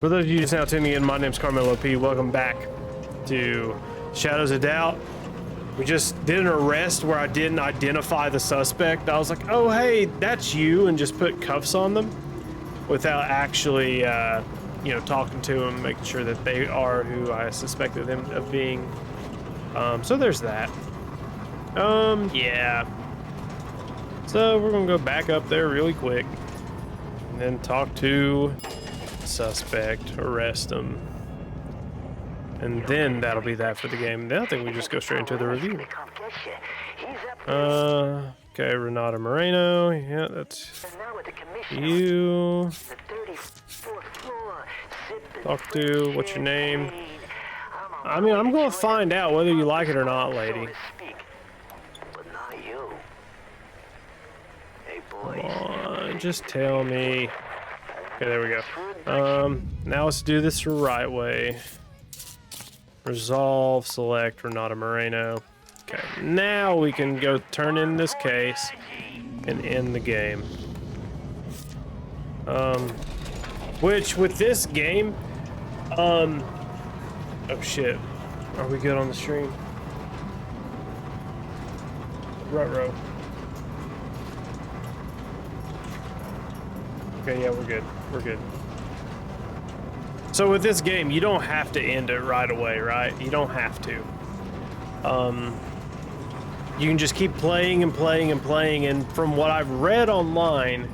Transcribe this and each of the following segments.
For those of you just now tuning in, my name's CarmelOP. Welcome back to Shadows of Doubt. We just did an arrest where I didn't identify the suspect. I was like, oh, hey, that's you, and just put cuffs on them without actually, you know, talking to them, making sure that they are who I suspected them of being. So there's that. Yeah. So we're gonna go back up there really quick and then talk to suspect, arrest him, and then that'll be that for the game. Then I think we just go straight into the review. Okay, Renata Moreno, yeah, that's you. Talk to, what's your name? I mean, I'm gonna find out whether you like it or not, lady. Come on, just tell me. Okay, there we go. Now let's do this the right way. Resolve, select Renata Moreno. Okay, now we can go turn in this case and end the game. Which with this game, oh shit, are we good on the stream? Ruh-roh. Okay, yeah, we're good. We're good. So with this game, you don't have to end it right away, right? You don't have to. You can just keep playing and playing and playing, and from what I've read online,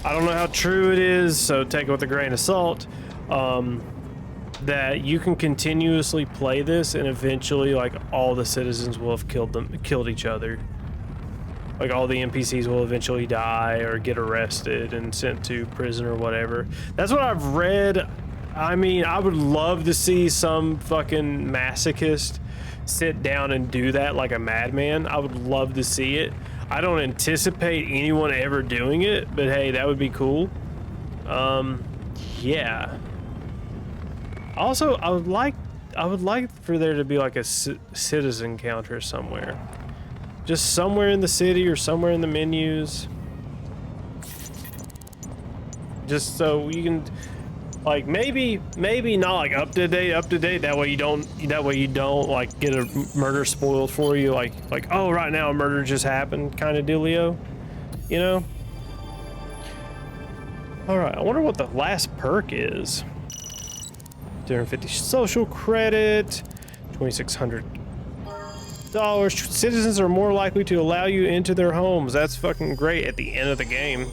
I don't know how true it is, so take it with a grain of salt, that you can continuously play this and eventually, like, all the citizens will have killed each other. Like, all the NPCs will eventually die or get arrested and sent to prison or whatever. That's what I've read. I mean, I would love to see some fucking masochist sit down and do that like a madman. I would love to see it. I don't anticipate anyone ever doing it, but hey, that would be cool. Yeah. Also, I would like for there to be like a citizen counter somewhere. Just somewhere in the city or somewhere in the menus. Just so you can, like, maybe not like up to date. That way you don't like get a murder spoiled for you. Like oh, right now a murder just happened kind of dealio, you know. All right, I wonder what the last perk is. 250 social credit, 2,600. Citizens are more likely to allow you into their homes. That's fucking great at the end of the game.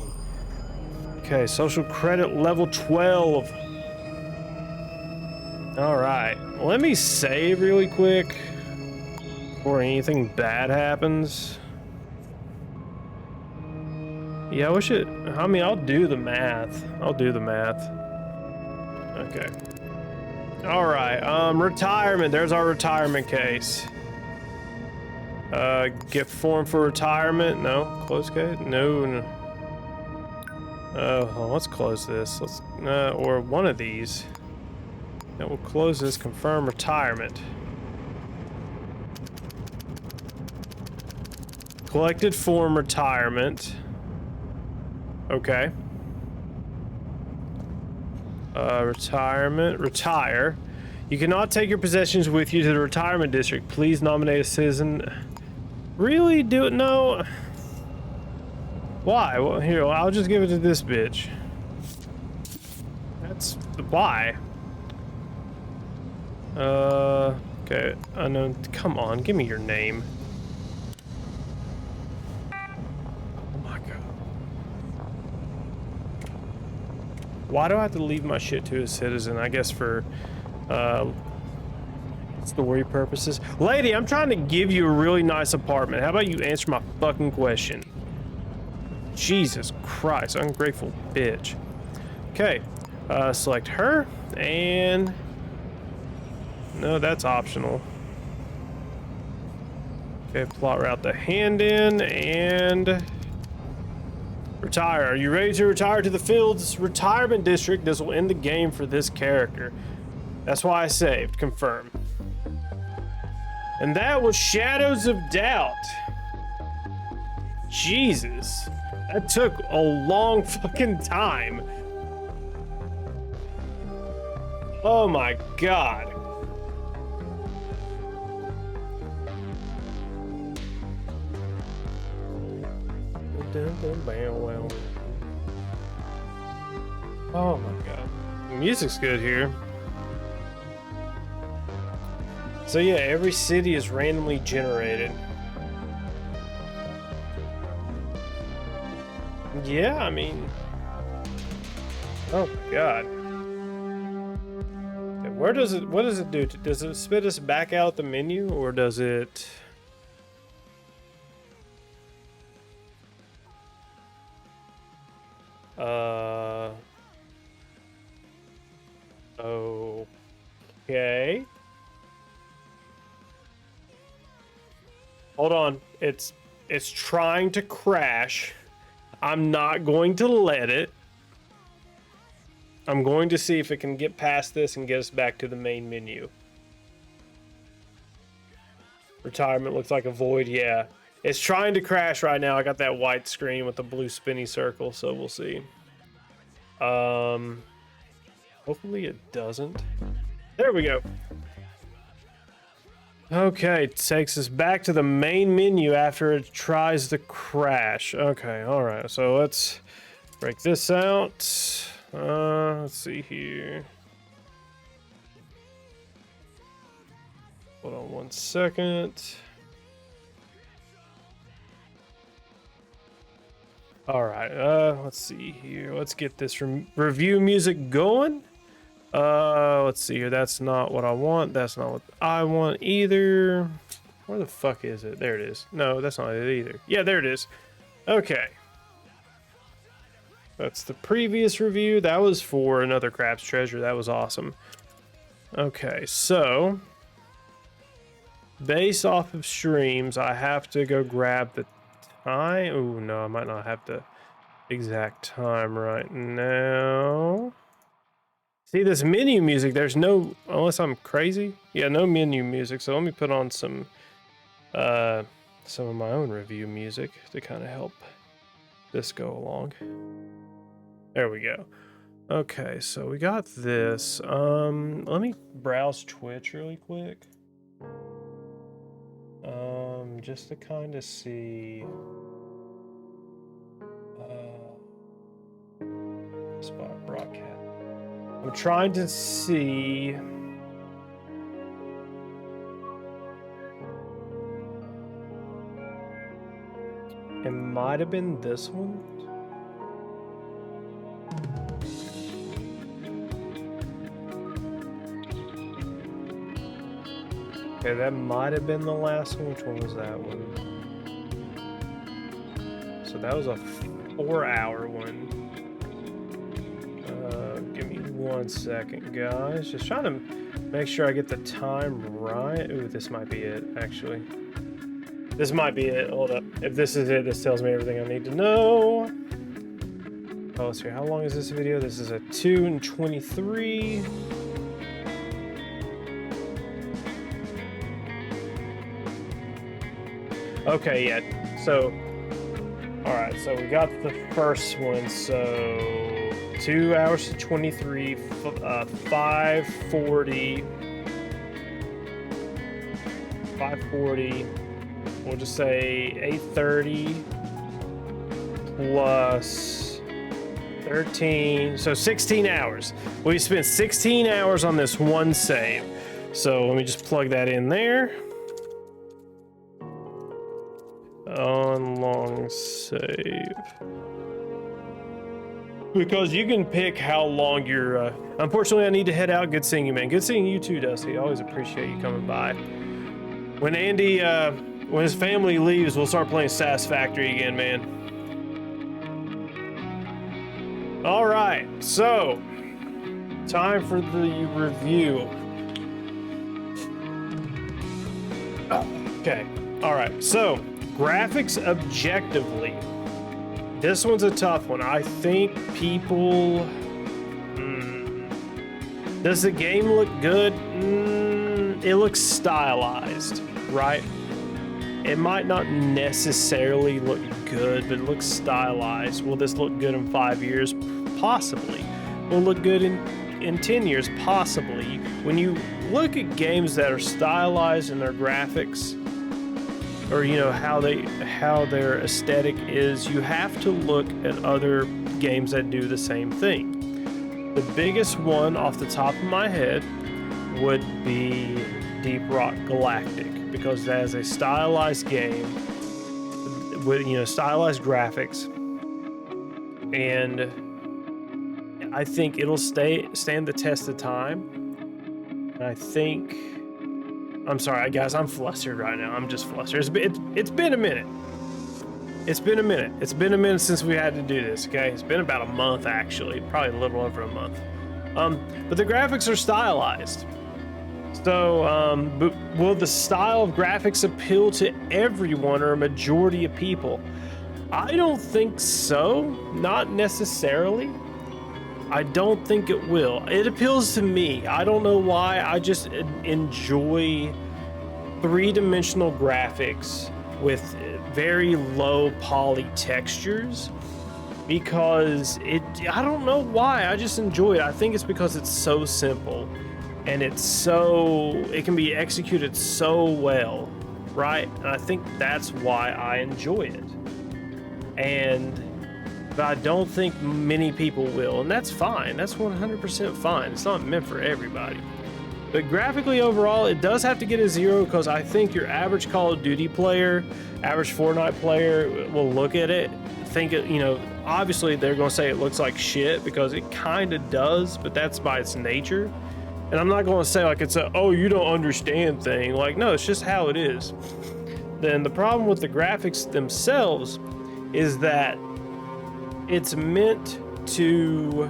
Okay, social credit level 12. All right, let me save really quick before anything bad happens. Yeah, I mean, I'll do the math. Okay. All right, retirement. There's our retirement case. Gift form for retirement. No. Close case. No. Well, let's close this. Or one of these. Yeah, we'll close this. Confirm retirement. Collected form retirement. Okay. Retirement. Retire. You cannot take your possessions with you to the retirement district. Please nominate a citizen. Really? Do it? No. Why? Well, here, I'll just give it to this bitch. That's why. Okay. Unknown. Come on, give me your name. Oh my god. Why do I have to leave my shit to a citizen? I guess for story purposes. Lady, I'm trying to give you a really nice apartment. How about you answer my fucking question? Jesus Christ, ungrateful bitch. Okay, select her, and no, that's optional. Okay, plot route the hand in, and retire. Are you ready to retire to the Fields Retirement District? This will end the game for this character. That's why I saved. Confirm. And that was Shadows of Doubt. Jesus. That took a long fucking time. Oh my god. Oh my god. The music's good here. So yeah, every city is randomly generated. Yeah, I mean... Oh my god. Where does it... What does it do? Does it spit us back out the menu, or does it... Okay. Hold on. It's trying to crash. I'm not going to let it. I'm going to see if it can get past this and get us back to the main menu. Retirement looks like a void. Yeah. It's trying to crash right now. I got that white screen with the blue spinny circle, so we'll see. Hopefully it doesn't. There we go. Okay, it takes us back to the main menu after it tries to crash. Okay, alright, so let's break this out. Let's see here. Hold on 1 second. Alright, let's see here. Let's get this review music going. Let's see here. That's not what I want. That's not what I want either. Where the fuck is it? There it is. No, that's not it either. Yeah, there it is. Okay. That's the previous review. That was for Another Crab's Treasure. That was awesome. Okay, so based off of streams, I have to go grab the time. Oh, no, I might not have the exact time right now. See, this menu music, there's no, unless I'm crazy. Yeah, no menu music. So let me put on some of my own review music to kind of help this go along. There we go. Okay, so we got this. Let me browse Twitch really quick. Just to kind of see. Spot broadcast. I'm trying to see. It might have been this one. Okay, that might have been the last one. Which one was that one? So that was a 4-hour one. Give me 1 second, guys. Just trying to make sure I get the time right. Ooh, this might be it, actually. This might be it. Hold up. If this is it, this tells me everything I need to know. Oh, let's see. How long is this video? This is a 2:23. Okay, yeah. So, all right. So we got the first one. So 2 hours to 23, 540. 540. We'll just say 830 plus 13. So 16 hours. We spent 16 hours on this one save. So let me just plug that in there. On long save. Because you can pick how long you're... Unfortunately, I need to head out. Good seeing you, man. Good seeing you too, Dusty. I always appreciate you coming by. When Andy... when his family leaves, we'll start playing Sass Factory again, man. All right, so time for the review. Oh, okay, all right, so graphics objectively, this one's a tough one. I think people... Does the game look good? It looks stylized, right? It might not necessarily look good, but it looks stylized. Will this look good in 5 years? Possibly. Will it look good in in 10 years, possibly, when you look at games that are stylized in their graphics, or how their aesthetic is, you have to look at other games that do the same thing. The biggest one off the top of my head would be Deep Rock Galactic, because that is a stylized game with stylized graphics, and I think it'll stand the test of time. And I think, I'm sorry guys, I'm flustered right now. I'm just flustered. It's been a minute. It's been a minute. It's been a minute since we had to do this. Okay, it's been about a month actually, probably a little over a month. But the graphics are stylized. So, but will the style of graphics appeal to everyone or a majority of people? I don't think so. Not necessarily. I don't think it will. It appeals to me. I don't know why. I just enjoy three-dimensional graphics with very low poly textures, because I don't know why. I just enjoy it. I think it's because it's so simple, and it can be executed so well, right? And I think that's why I enjoy it. But I don't think many people will, and that's fine. That's 100% fine. It's not meant for everybody. But graphically overall, it does have to get a 0, because I think your average Call of Duty player, average Fortnite player will look at it, think it, obviously they're going to say it looks like shit, because it kind of does, but that's by its nature. And I'm not going to say like it's oh, you don't understand thing. Like, no, it's just how it is. Then the problem with the graphics themselves is that it's meant to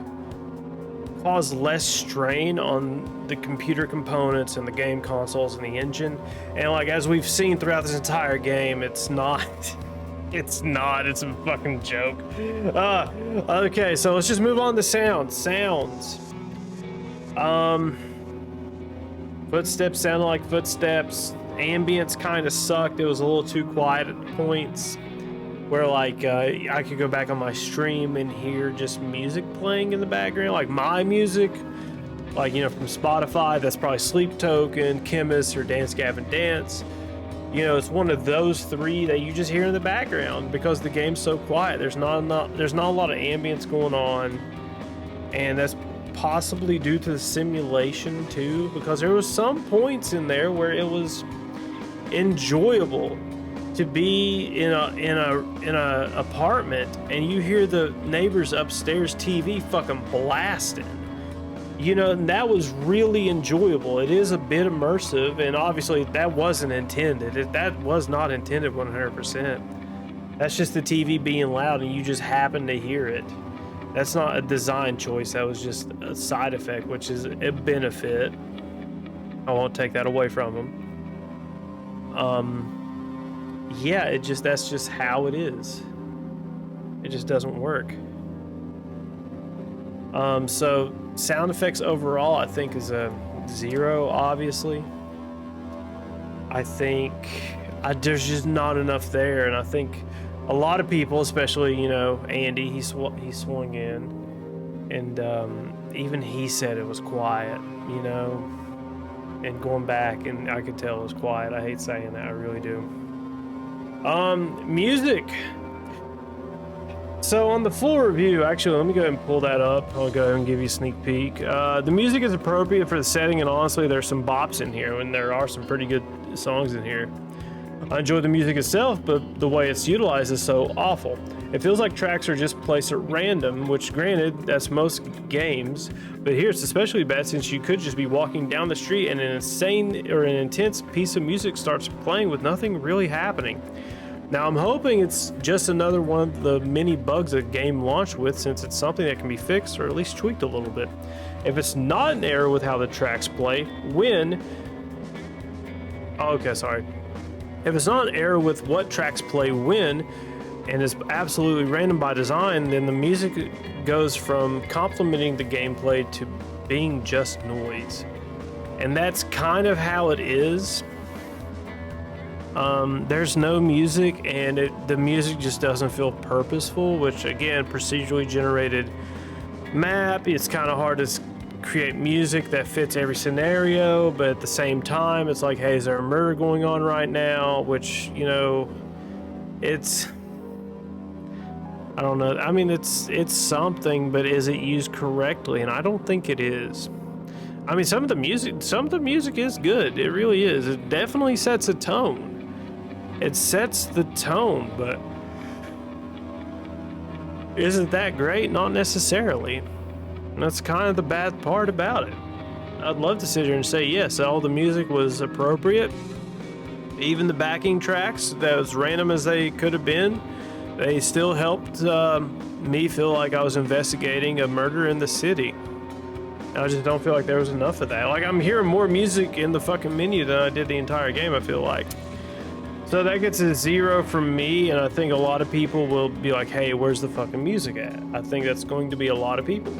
cause less strain on the computer components and the game consoles and the engine. And like, as we've seen throughout this entire game, it's not. It's a fucking joke. Okay, so let's just move on to sounds. Footsteps sounded like footsteps. Ambience kind of sucked. It was a little too quiet at points, where like I could go back on my stream and hear just music playing in the background, like my music, like from Spotify. That's probably Sleep Token, Chemist, or Dance Gavin Dance. It's one of those three that you just hear in the background, because the game's so quiet. There's not a lot of ambience going on, and that's possibly due to the simulation too, because there was some points in there where it was enjoyable to be in a apartment and you hear the neighbors upstairs TV fucking blasting, and that was really enjoyable. It is a bit immersive, and obviously that wasn't intended. That was not intended 100%. That's just the TV being loud and you just happen to hear it. That's not a design choice. That was just a side effect, which is a benefit. I won't take that away from them. Yeah, that's just how it is. It just doesn't work. So sound effects overall, I think, is a 0, obviously. I think there's just not enough there, and I think a lot of people, especially, Andy, he swung in, and even he said it was quiet, and going back, and I could tell it was quiet. I hate saying that, I really do. Music. So on the full review, actually, let me go ahead and pull that up. I'll go ahead and give you a sneak peek. The music is appropriate for the setting, and honestly, there's some bops in here, and there are some pretty good songs in here. I enjoy the music itself, but the way it's utilized is so awful. It feels like tracks are just placed at random, which granted, that's most games, but here it's especially bad since you could just be walking down the street and an insane or an intense piece of music starts playing with nothing really happening. Now I'm hoping it's just another one of the many bugs a game launched with, since it's something that can be fixed or at least tweaked a little bit. If it's not an error with how the tracks play, If it's not an error with what tracks play when, and is absolutely random by design, then the music goes from complementing the gameplay to being just noise. And that's kind of how it is. There's no music, and the music just doesn't feel purposeful, which again, procedurally generated map, it's kind of hard to create music that fits every scenario, but at the same time, it's like, hey, is there a murder going on right now? Which, you know, it's, I don't know. I mean, it's something, but is it used correctly? And I don't think it is. I mean, some of the music is good. It really is. It definitely sets a tone. It sets the tone, but isn't that great? Not necessarily. And that's kind of the bad part about it. I'd love to sit here and say, yes, all the music was appropriate. Even the backing tracks, that as random as they could have been, they still helped me feel like I was investigating a murder in the city. I just don't feel like there was enough of that. Like, I'm hearing more music in the fucking menu than I did the entire game, I feel like. So that gets a 0 from me, and I think a lot of people will be like, hey, where's the fucking music at? I think that's going to be a lot of people.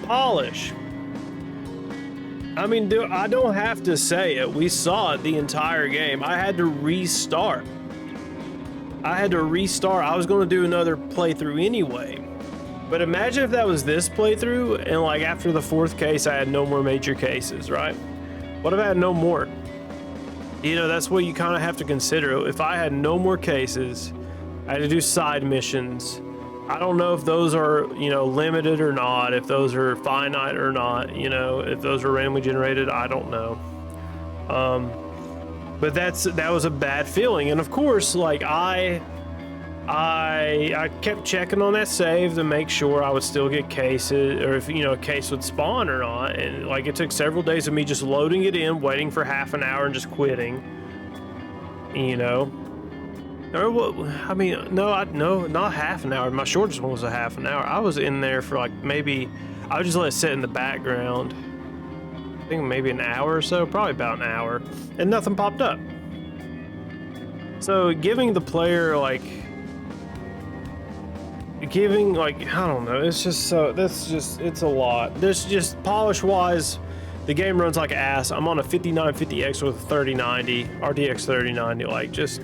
Polish. I mean, I don't have to say it. We saw it the entire game. I had to restart. I was going to do another playthrough anyway. But imagine if that was this playthrough, and like after the 4th case, I had no more major cases, right? What if I had no more? You know, that's what you kind of have to consider. If I had no more cases, I had to do side missions. I don't know if those are, you know, limited or not, if those are finite or not, you know, if those are randomly generated, I don't know. But that was a bad feeling. And of course, like I kept checking on that save to make sure I would still get cases, or if, you know, a case would spawn or not. And like, it took several days of me just loading it in, waiting for half an hour and just quitting, you know. Or what? I mean, no, not half an hour. My shortest one was a half an hour. I was in there for like maybe, I would just let it sit in the background. I think maybe an hour or so, probably about an hour, and nothing popped up. So giving the player like, I don't know, it's just so, it's a lot. There's just polish wise, the game runs like ass. I'm on a 5950X with a 3090, RTX 3090, like just,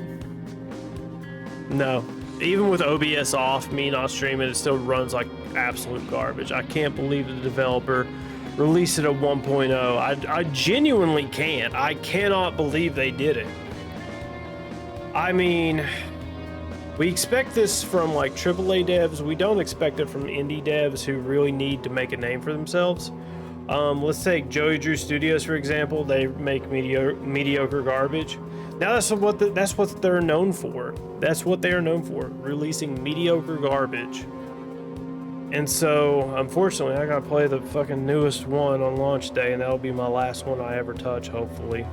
no. Even with OBS off, me not streaming, it still runs like absolute garbage. I can't believe the developer released it at 1.0. I genuinely can't. I cannot believe they did it. I mean, we expect this from like AAA devs. We don't expect it from indie devs who really need to make a name for themselves. Let's take Joey Drew Studios, for example. They make mediocre garbage. Now that's what they're known for. That's what they are known for, releasing mediocre garbage. And so, unfortunately, I gotta play the fucking newest one on launch day, and that'll be my last one I ever touch, hopefully.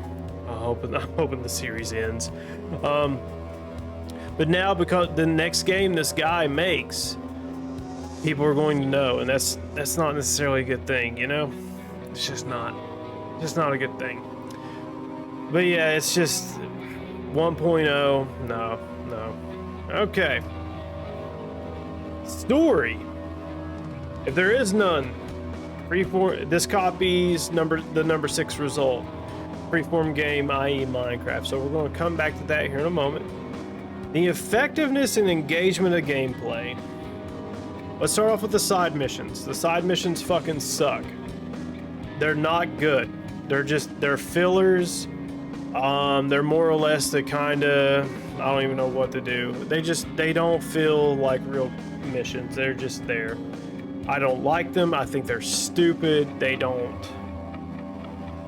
I'm hoping the series ends. But now, because the next game this guy makes, people are going to know, and that's not necessarily a good thing, you know? It's just not a good thing. But yeah, it's just 1.0, no. Okay. Story. If there is none, this copies the number 6 result. Freeform game, i.e. Minecraft. So we're going to come back to that here in a moment. The effectiveness and engagement of gameplay. Let's start off with the side missions. The side missions fucking suck. They're not good. They're fillers. They're more or less the kind of, I don't even know what to do. They don't feel like real missions. They're just there. I don't like them. I think they're stupid. They don't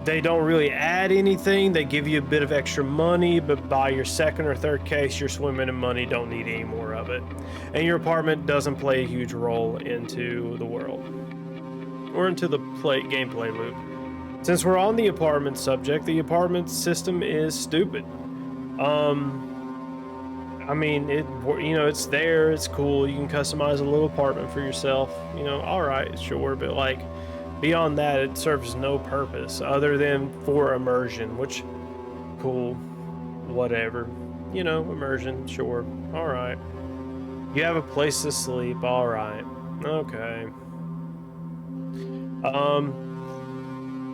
really add anything. They give you a bit of extra money, but by your second or third case, you're swimming in money, don't need any more of it. And your apartment doesn't play a huge role into the world or into the gameplay loop. Since we're on the apartment subject, the apartment system is stupid. I mean, it's there, it's cool. You can customize a little apartment for yourself. All right, sure, but like beyond that, it serves no purpose other than for immersion, which cool, whatever. Immersion, sure, all right. You have a place to sleep, all right, okay.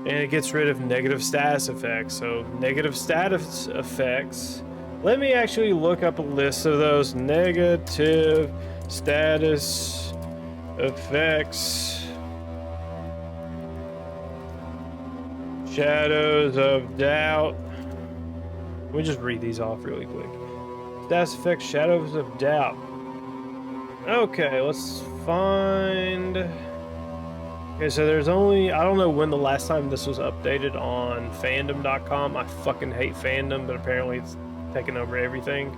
And it gets rid of negative status effects. So negative status effects. Let me actually look up a list of those negative status Effects. Shadows of Doubt. Let me just read these off really quick. Status effects, Shadows of Doubt. Okay, let's find... Okay, so there's only... I don't know when the last time this was updated on fandom.com. I fucking hate fandom, but apparently it's taken over everything.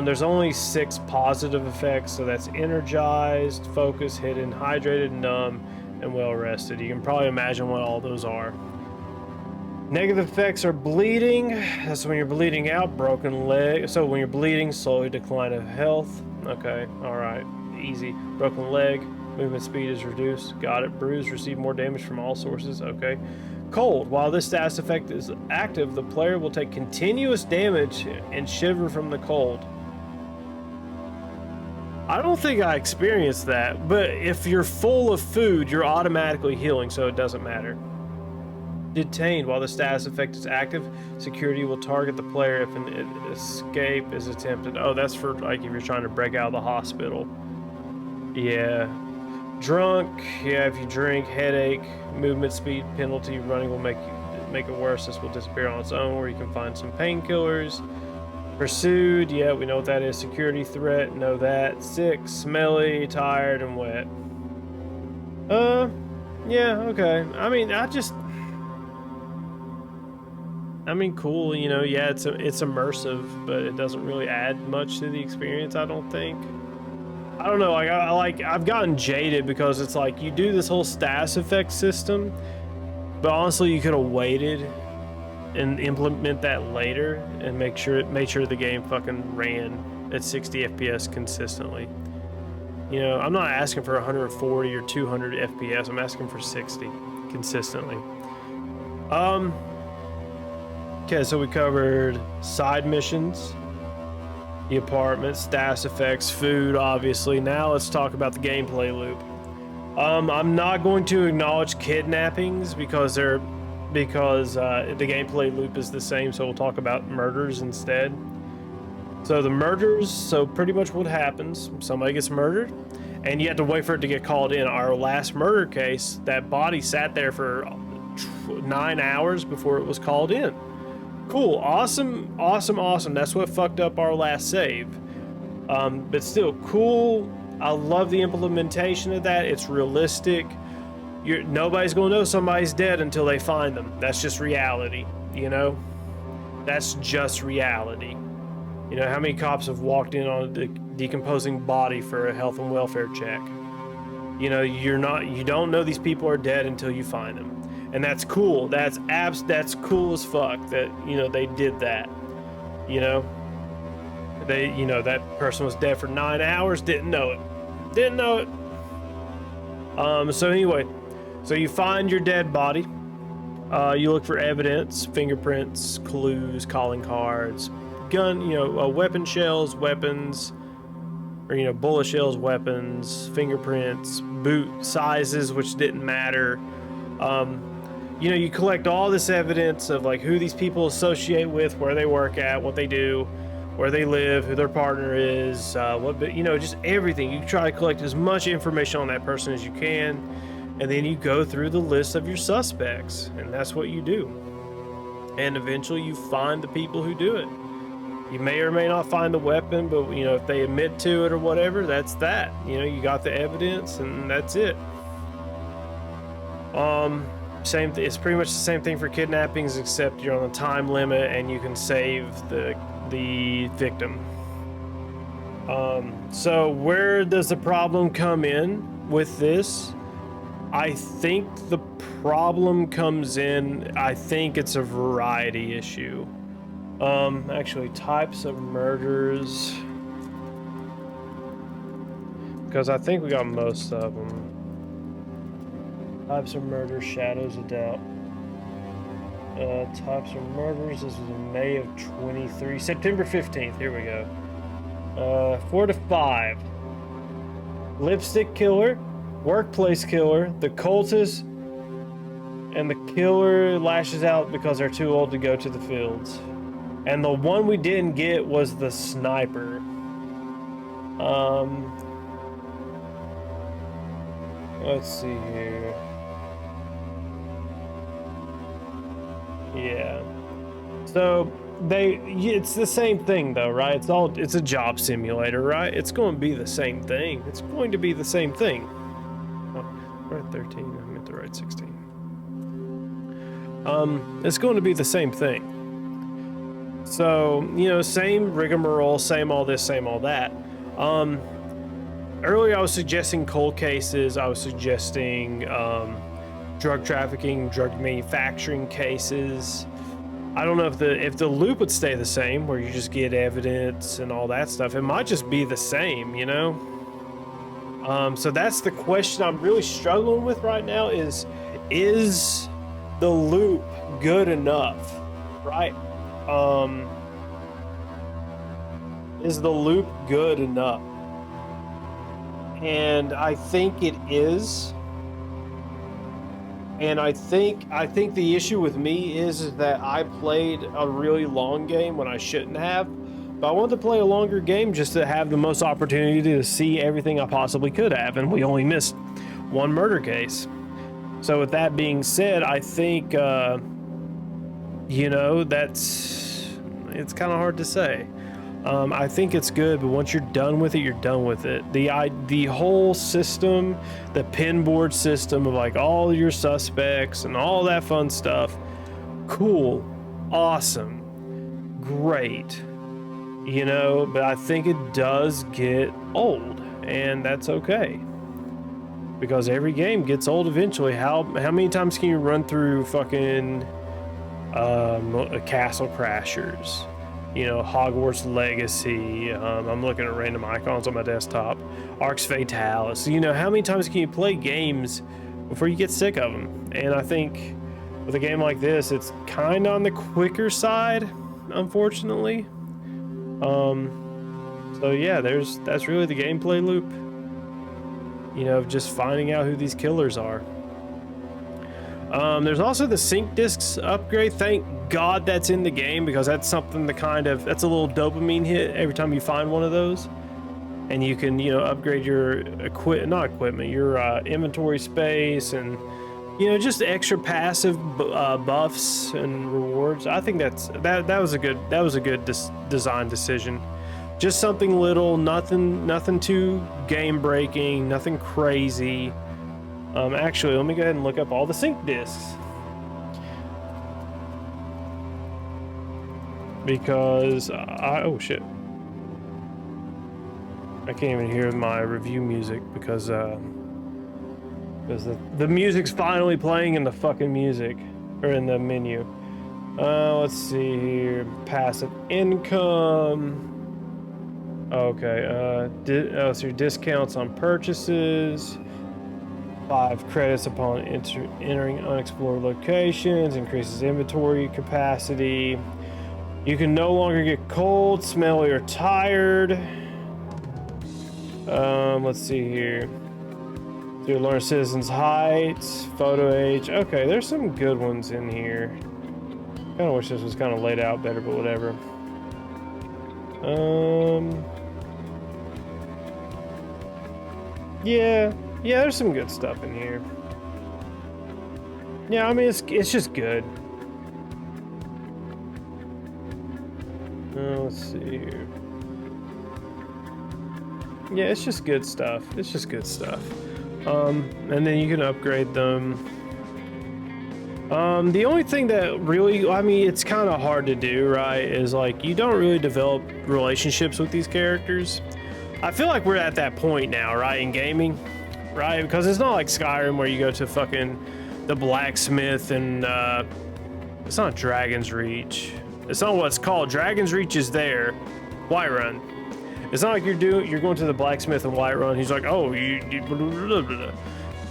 There's only 6 positive effects, so that's energized, focused, hidden, hydrated, numb, and well rested. You can probably imagine what all those are. Negative effects are bleeding. That's when you're bleeding out. Broken leg. So when you're bleeding, slowly decline of health. Okay, all right, easy. Broken leg. Movement speed is reduced. Got it. Bruise. Receive more damage from all sources. Okay. Cold. While this status effect is active, the player will take continuous damage and shiver from the cold. I don't think I experienced that, but if you're full of food, you're automatically healing, so it doesn't matter. Detained. While the status effect is active, security will target the player if an escape is attempted. Oh, that's for like if you're trying to break out of the hospital. Yeah. Drunk. Yeah, if you drink. Headache. Movement speed penalty. Running will make it worse. This will disappear on its own, or you can find some painkillers. Pursued, yeah, we know what that is. Security threat, know that. Sick, smelly, tired, and wet. Yeah, okay. I mean, cool, you know, yeah, it's immersive, but it doesn't really add much to the experience, I don't think. I don't know, I've gotten jaded because it's like, you do this whole status effect system, but honestly, you could have waited and implement that later and make sure the game fucking ran at 60 FPS consistently. You know, I'm not asking for 140 or 200 FPS. I'm asking for 60 consistently. Okay, so we covered side missions, the apartment, status effects, food, obviously. Now let's talk about the gameplay loop. I'm not going to acknowledge kidnappings because the gameplay loop is the same, so we'll talk about murders instead. So the murders, so pretty much what happens, somebody gets murdered, and you have to wait for it to get called in. Our last murder case, that body sat there for 9 hours before it was called in. Cool, awesome, awesome, awesome. That's what fucked up our last save. But still, cool. I love the implementation of that. It's realistic. Nobody's gonna know somebody's dead until they find them. That's just reality, you know? That's just reality. You know, how many cops have walked in on a decomposing body for a health and welfare check? You know, you don't know these people are dead until you find them. And that's cool. That's cool as fuck that, you know, they did that. You know? That person was dead for 9 hours, didn't know it. Didn't know it. So anyway, so you find your dead body. You look for evidence, fingerprints, clues, calling cards, weapon shells, weapons, or, bullet shells, weapons, fingerprints, boot sizes, which didn't matter. You collect all this evidence of like who these people associate with, where they work at, what they do, where they live, who their partner is, just everything. You try to collect as much information on that person as you can, and then you go through the list of your suspects, and that's what you do. And eventually you find the people who do it. You may or may not find the weapon, but if they admit to it or whatever, that's that. You got the evidence, and that's it. It's pretty much the same thing for kidnappings, except you're on a time limit and you can save the victim. So where does the problem come in with this? I think the problem comes in, I think it's a variety issue. Actually, types of murders, because I think we got most of them. Types of murder, shadows of doubt. Types of murders, this was in May of 23, September 15th, here we go. 4 to 5. Lipstick killer, workplace killer, the cultist, and the killer lashes out because they're too old to go to the fields. And the one we didn't get was the sniper. Let's see here. Yeah. So it's the same thing though, right? It's a job simulator, right? It's going to be the same thing. It's going to be the same thing. Oh, we're at 13. I meant to write 16. It's going to be the same thing. So, you know, same rigmarole, same all this, same all that. Earlier I was suggesting cold cases. I was suggesting drug trafficking, drug manufacturing cases. I don't know if the loop would stay the same, where you just get evidence and all that stuff. It might just be the same, you know? So that's the question I'm really struggling with right now is the loop good enough, right? Is the loop good enough? And I think it is. And I think the issue with me is that I played a really long game when I shouldn't have. But I wanted to play a longer game just to have the most opportunity to see everything I possibly could have, and we only missed one murder case. So with that being said, I think you know, it's kind of hard to say. I think it's good, but once you're done with it, you're done with it. The whole system, the pin board system of like all your suspects and all that fun stuff, cool, awesome, great, you know, but I think it does get old, and that's okay. Because every game gets old eventually. How many times can you run through fucking Castle Crashers? You know, Hogwarts Legacy. I'm looking at random icons on my desktop. Arx Fatalis. You know, how many times can you play games before you get sick of them? And I think with a game like this, it's kind of on the quicker side, unfortunately. So yeah, that's really the gameplay loop. You know, just finding out who these killers are. There's also the sync discs upgrade. Thank God that's in the game, because that's something that's a little dopamine hit every time you find one of those. And you can, you know, upgrade your your inventory space, and, you know, just extra passive buffs and rewards. I think that was a good design decision. Just something little, nothing too game breaking, nothing crazy. Actually, let me go ahead and look up all the sync discs, because oh shit, I can't even hear my review music because the music's finally playing in the fucking music, or in the menu. Let's see here, passive income. Okay, so your discounts on purchases. 5 credits upon entering unexplored locations, increases inventory capacity. You can no longer get cold, smelly, or tired. Let's see here. So you learn citizens' heights, photo age. Okay, there's some good ones in here. Kind of wish this was kind of laid out better, but whatever. Yeah, there's some good stuff in here. Yeah, I mean, it's just good. Let's see here. Yeah, it's just good stuff. And then you can upgrade them. The only thing that really, I mean, it's kind of hard to do, right, is like you don't really develop relationships with these characters. I feel like we're at that point now, right, in gaming. Right, because it's not like Skyrim where you go to fucking the blacksmith and it's not Dragon's Reach. It's not what it's called. Dragon's Reach is there. Whiterun. It's not like you're going to the blacksmith in Whiterun. He's like, oh, you blah, blah, blah, blah.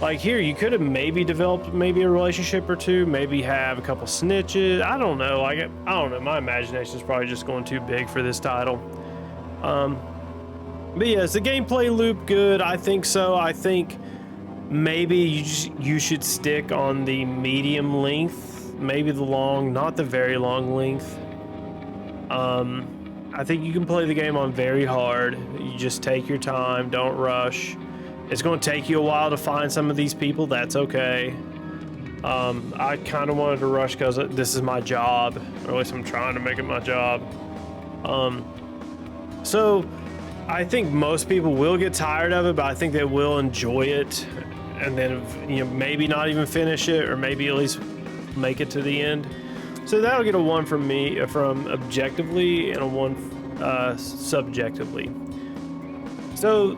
Like here, you could have maybe developed a relationship or two, maybe have a couple snitches. I don't know. Like I don't know. My imagination is probably just going too big for this title. But yeah, is the gameplay loop good? I think so. I think maybe you should stick on the medium length, maybe the long, not the very long length. I think you can play the game on very hard. You just take your time, don't rush. It's going to take you a while to find some of these people. That's okay. I kind of wanted to rush because this is my job, or at least I'm trying to make it my job. So I think most people will get tired of it, but I think they will enjoy it, and then, you know, maybe not even finish it, or maybe at least make it to the end. So that'll get a 1 from me, from objectively, and a 1 subjectively. So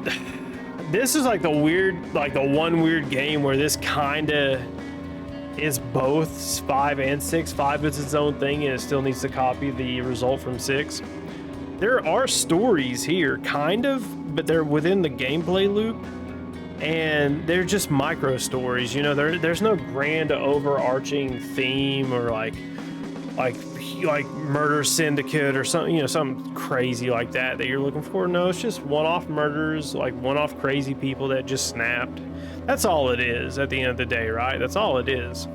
this is like the one weird game where this kind of is both 5 and 6. 5 is its own thing and it still needs to copy the result from 6. There are stories here, kind of, but they're within the gameplay loop, and they're just micro stories. You know, there's no grand overarching theme, or like murder syndicate or something, you know, something crazy like that you're looking for. No, it's just one-off murders, like one-off crazy people that just snapped. That's all it is at the end of the day, right? That's all it is.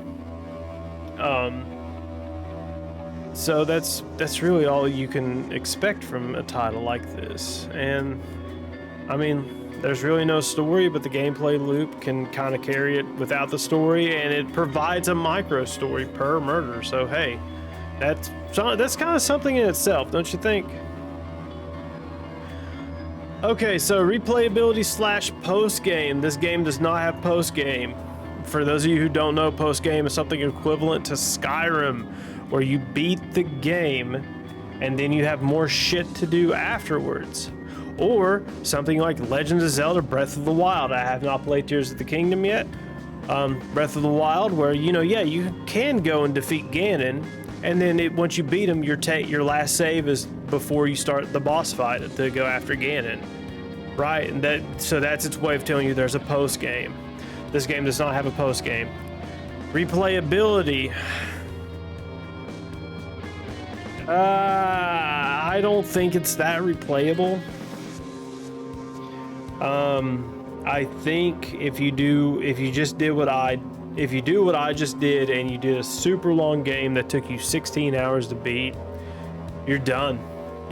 So that's really all you can expect from a title like this. And I mean, there's really no story, but the gameplay loop can kind of carry it without the story, and it provides a micro story per murder. So hey, that's kind of something in itself, don't you think? Okay, so replayability / post game. This game does not have post game. For those of you who don't know, post game is something equivalent to Skyrim, where you beat the game and then you have more shit to do afterwards. Or something like Legend of Zelda Breath of the Wild. I have not played Tears of the Kingdom yet. Breath of the Wild, where, you know, yeah, you can go and defeat Ganon, and then once you beat him, your last save is before you start the boss fight to go after Ganon, right? And so that's its way of telling you there's a post game. This game does not have a post game. Replayability. I don't think it's that replayable. I think if you do what I just did, and you did a super long game that took you 16 hours to beat, you're done.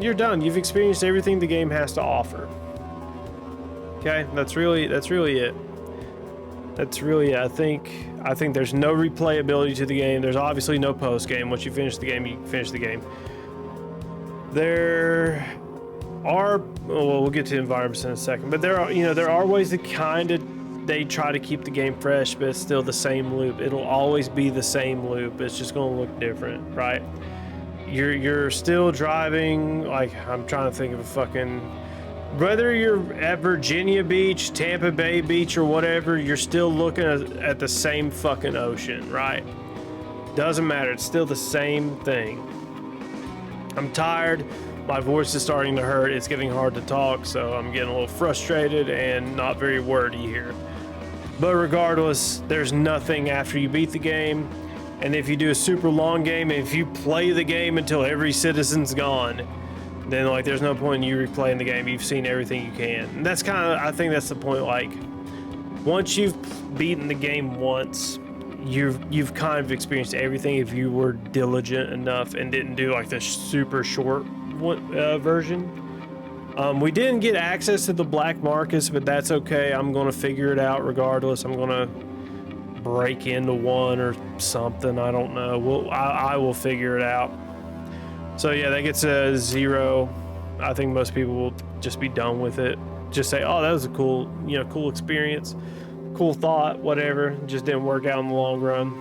You're done. You've experienced everything the game has to offer. Okay, that's really it. That's really it. I think there's no replayability to the game. There's obviously no post game. Once you finish the game, you finish the game. There are, well, we'll get to environments in a second, but there are ways that they try to keep the game fresh, but it's still the same loop. It'll always be the same loop. It's just going to look different, right? You're still driving, like, I'm trying to think of a fucking, whether you're at Virginia Beach, Tampa Bay Beach, or whatever, you're still looking at the same fucking ocean, right? Doesn't matter. It's still the same thing. I'm tired. My voice is starting to hurt. It's getting hard to talk, so I'm getting a little frustrated and not very wordy here. But regardless, there's nothing after you beat the game. And if you do a super long game, if you play the game until every citizen's gone, then like there's no point in you replaying the game. You've seen everything you can. And that's kind of, I think that's the point. Like, once you've beaten the game once, you've kind of experienced everything if you were diligent enough and didn't do like the super short version. We didn't get access to the Black Marcus, but that's okay. I'm gonna figure it out regardless. I'm gonna break into one or something. I don't know. I will figure it out. So yeah, that gets a 0. I think most people will just be done with it. Just say, oh, that was a cool experience, cool thought, whatever. Just didn't work out in the long run.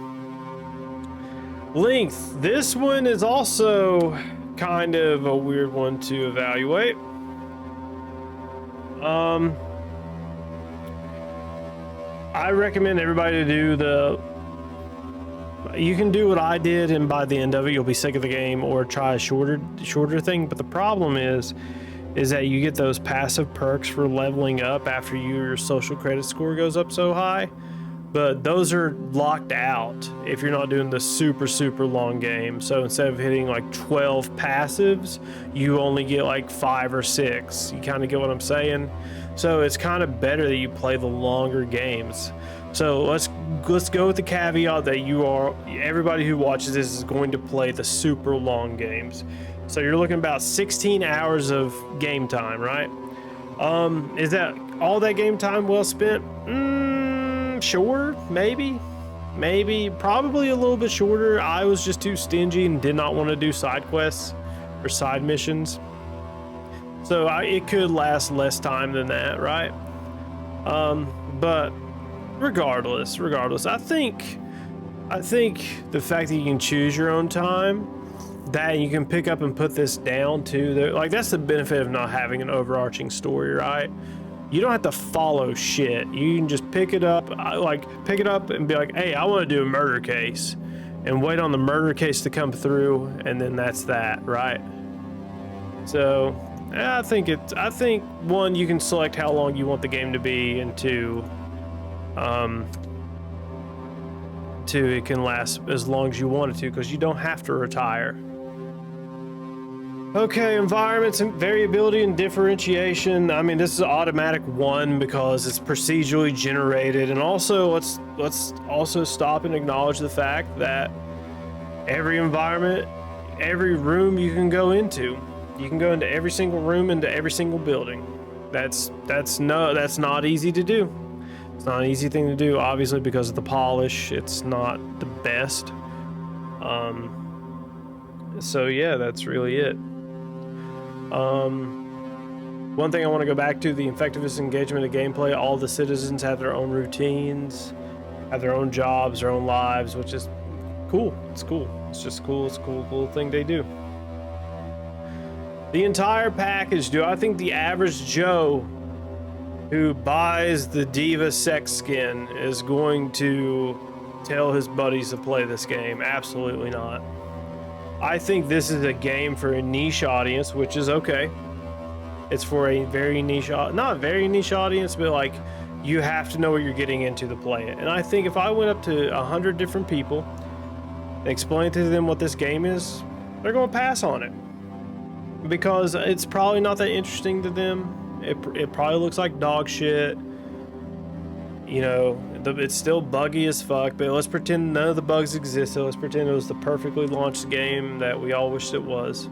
Length. This one is also kind of a weird one to evaluate. I recommend everybody to do you can do what I did, and by the end of it you'll be sick of the game, or try a shorter thing. But the problem is that you get those passive perks for leveling up after your social credit score goes up so high, but those are locked out if you're not doing the super long game. So instead of hitting like 12 passives, you only get like 5 or 6. You kind of get what I'm saying? So it's kind of better that you play the longer games. So let's go with the caveat that everybody who watches this is going to play the super long games. So you're looking about 16 hours of game time, right? Is that all that game time well spent? Sure, maybe, probably a little bit shorter. I was just too stingy and did not want to do side quests or side missions, so it could last less time than that, right? But regardless, I think the fact that you can choose your own time, that you can pick up and put this down too, like that's the benefit of not having an overarching story, right? You don't have to follow shit. You can just pick it up and be like, hey, I want to do a murder case, and wait on the murder case to come through, and then that's that, right? So I think one, you can select how long you want the game to be, and two, it can last as long as you want it to, because you don't have to retire. Okay, environments and variability and differentiation. I mean, this is automatic 1 because it's procedurally generated, and also let's also stop and acknowledge the fact that every environment, every room you can go into every single room, into every single building. That's not easy to do. It's not an easy thing to do, obviously, because of the polish. It's not the best. So yeah, that's really it. One thing I want to go back to, the effectiveness engagement of gameplay. All the citizens have their own routines, have their own jobs, their own lives, which is cool. It's cool. It's just cool. It's a cool thing they do. The entire package. Do I think the average Joe who buys the Diva sex skin is going to tell his buddies to play this game? Absolutely not. I think this is a game for a niche audience, which is okay. It's for a very niche, not a very niche audience, but like, you have to know what you're getting into to play it. And I think if I went up to 100 different people and explained to them what this game is, they're going to pass on it, because it's probably not that interesting to them. It probably looks like dog shit. You know, it's still buggy as fuck, but let's pretend none of the bugs existed. Let's pretend it was the perfectly launched game that we all wished it was.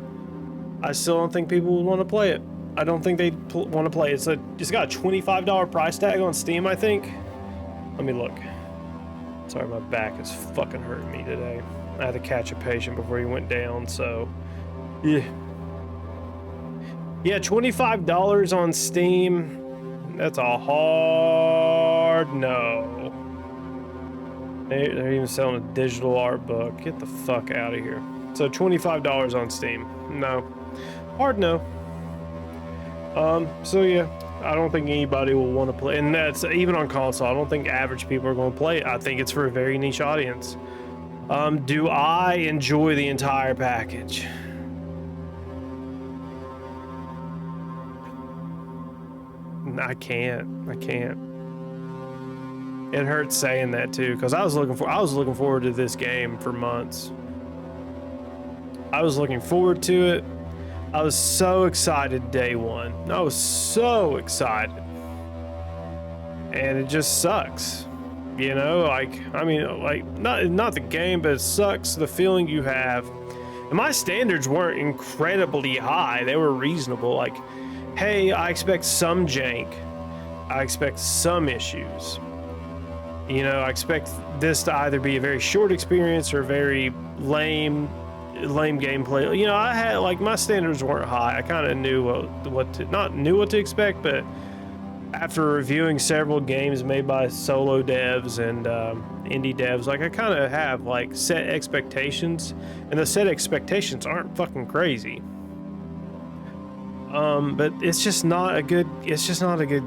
I still don't think people would want to play it. I don't think they'd want to play it. It's got a $25 price tag on Steam, I think. Let me look. Sorry, my back is fucking hurting me today. I had to catch a patient before he went down, so yeah. Yeah, $25 on Steam. That's a hard no. They're even selling a digital art book. Get the fuck out of here. So $25 on Steam. No. Hard no. So yeah, I don't think anybody will want to play, and that's even on console. I don't think average people are going to play it. I think it's for a very niche audience. Do I enjoy the entire package? I can't. It hurts saying that too, because I was looking forward to this game for months. I was looking forward to it. I was so excited day one. I was so excited. And it just sucks. You know, like, I mean, like, not the game, but it sucks the feeling you have. And my standards weren't incredibly high. They were reasonable. Like, hey, I expect some jank. I expect some issues. You know, I expect this to either be a very short experience or very lame gameplay. You know, I had, like, my standards weren't high. I kind of knew what to expect, but after reviewing several games made by solo devs and indie devs, like, I kind of have, like, set expectations, and the set expectations aren't fucking crazy. But it's just not a good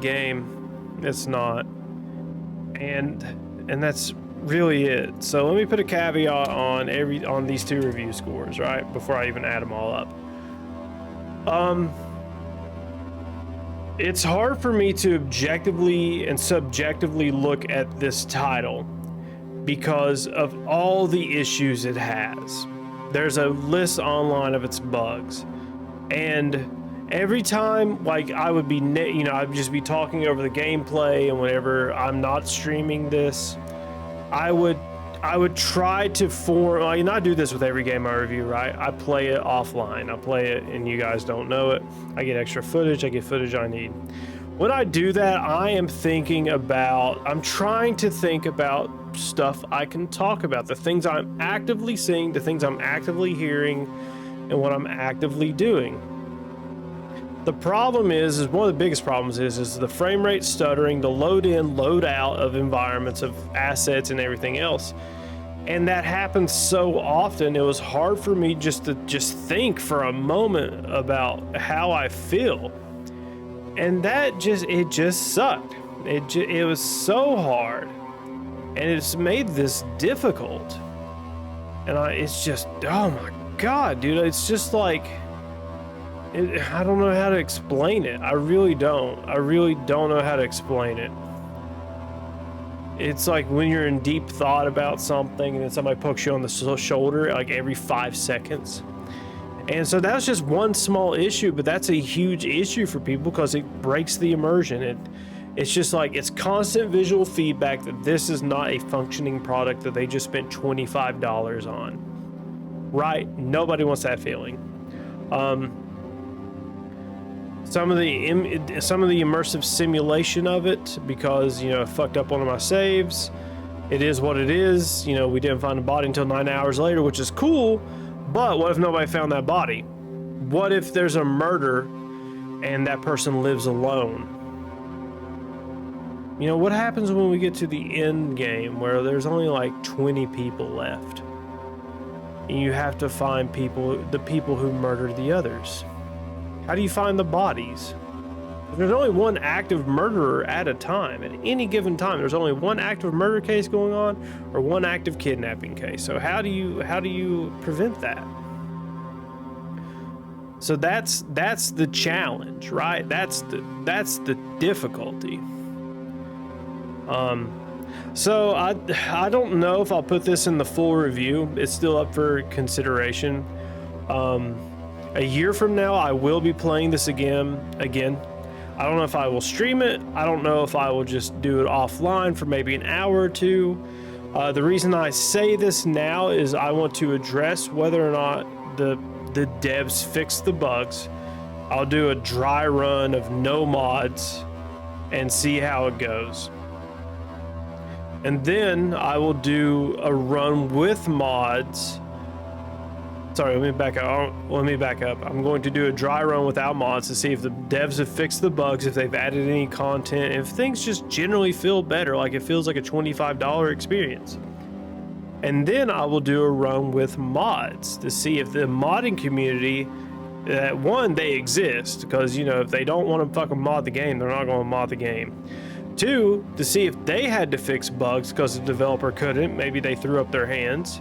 game. It's not. And that's really it. So let me put a caveat on these two review scores, right, before I even add them all up. It's hard for me to objectively and subjectively look at this title because of all the issues it has. There's a list online of its bugs, and every time, like, I would be, I'd just be talking over the gameplay, and whenever I'm not streaming this, I would try to form, and I do this with every game I review, right? I play it offline. I play it, and you guys don't know it. I get extra footage. I get footage I need. when I do that, I am thinking about, I'm trying to think about stuff I can talk about, the things I'm actively seeing, the things I'm actively hearing, and what I'm actively doing. The problem is one of the biggest problems is the frame rate stuttering, the load in, load out of environments, of assets and everything else. And that happens so often, it was hard for me just to think for a moment about how I feel. And that it just sucked. It was so hard. And it's made this difficult. And it's just, oh my God, dude, it's just like, I don't know how to explain it. I really don't know how to explain it. It's like when you're in deep thought about something and then somebody pokes you on the shoulder like every 5 seconds. And so that's just one small issue, but that's a huge issue for people because it breaks the immersion. It's just like, it's constant visual feedback that this is not a functioning product that they just spent $25 on. Right? Nobody wants that feeling. Some of the immersive simulation of it, because, you know, I fucked up one of my saves. It is what it is. You know, we didn't find a body until 9 hours later, which is cool. But what if nobody found that body? What if there's a murder and that person lives alone? You know, what happens when we get to the end game where there's only like 20 people left? And you have to find the people who murdered the others. How do you find the bodies? There's only one active murderer at a time. At any given time, there's only one active murder case going on or one active kidnapping case. So how do you prevent that? So that's the challenge, right? That's the difficulty. So I don't know if I'll put this in the full review. It's still up for consideration. A year from now, I will be playing this again. I don't know if I will stream it. I don't know if I will just do it offline for maybe an hour or two. The reason I say this now is I want to address whether or not the devs fix the bugs. I'll do a dry run of no mods and see how it goes. And then I will do a run with mods. Sorry, let me back up. I'm going to do a dry run without mods to see if the devs have fixed the bugs, if they've added any content, if things just generally feel better, like it feels like a $25 experience. And then I will do a run with mods to see if the modding community, that one, they exist, because, you know, if they don't want to fucking mod the game, they're not going to mod the game. Two, to see if they had to fix bugs because the developer couldn't, maybe they threw up their hands.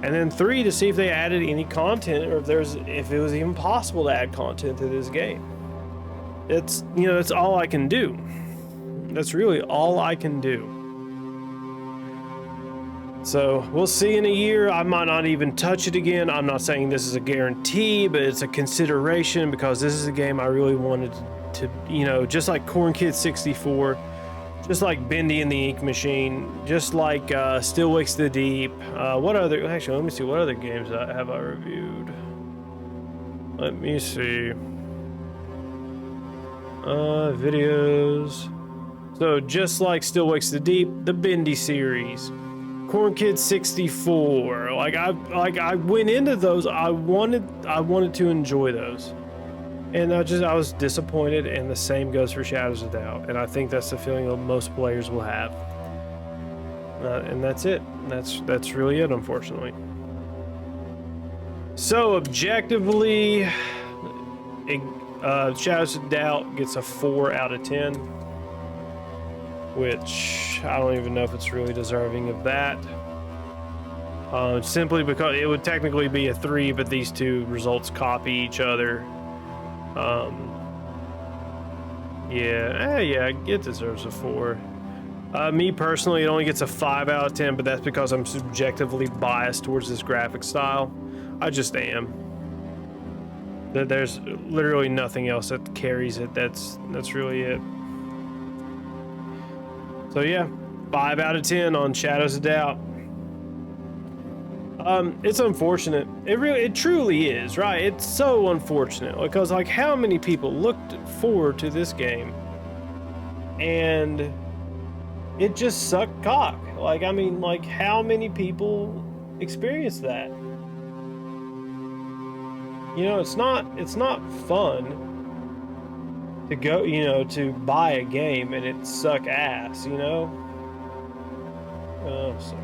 And then three, to see if they added any content or if it was even possible to add content to this game. It's, you know, that's all I can do. That's really all I can do. So we'll see in a year. I might not even touch it again. I'm not saying this is a guarantee, but it's a consideration because this is a game I really wanted to, you know, just like Corn Kid 64, just like Bendy and the Ink Machine, just like Still Wakes the Deep. Actually, let me see, what other games have I reviewed? Let me see. Videos. So just like Still Wakes the Deep, the Bendy series, Corn Kid 64. I went into those. I wanted to enjoy those. And I was disappointed, and the same goes for Shadows of Doubt. And I think that's the feeling that most players will have. And that's it. That's really it, unfortunately. So objectively, Shadows of Doubt gets a 4 out of 10, which I don't even know if it's really deserving of that. Simply because it would technically be a 3, but these two results copy each other. Yeah, it deserves a 4. Me personally, it only gets a 5 out of 10, but that's because I'm subjectively biased towards this graphic style. I just am. There's literally nothing else that carries it. That's really it. So yeah, 5 out of 10 on Shadows of Doubt. It's unfortunate. It truly is, right? It's so unfortunate because, like, how many people looked forward to this game and it just sucked cock. Like, I mean, like, how many people experience that? You know, it's not fun to go, you know, to buy a game and it suck ass, you know? Oh, so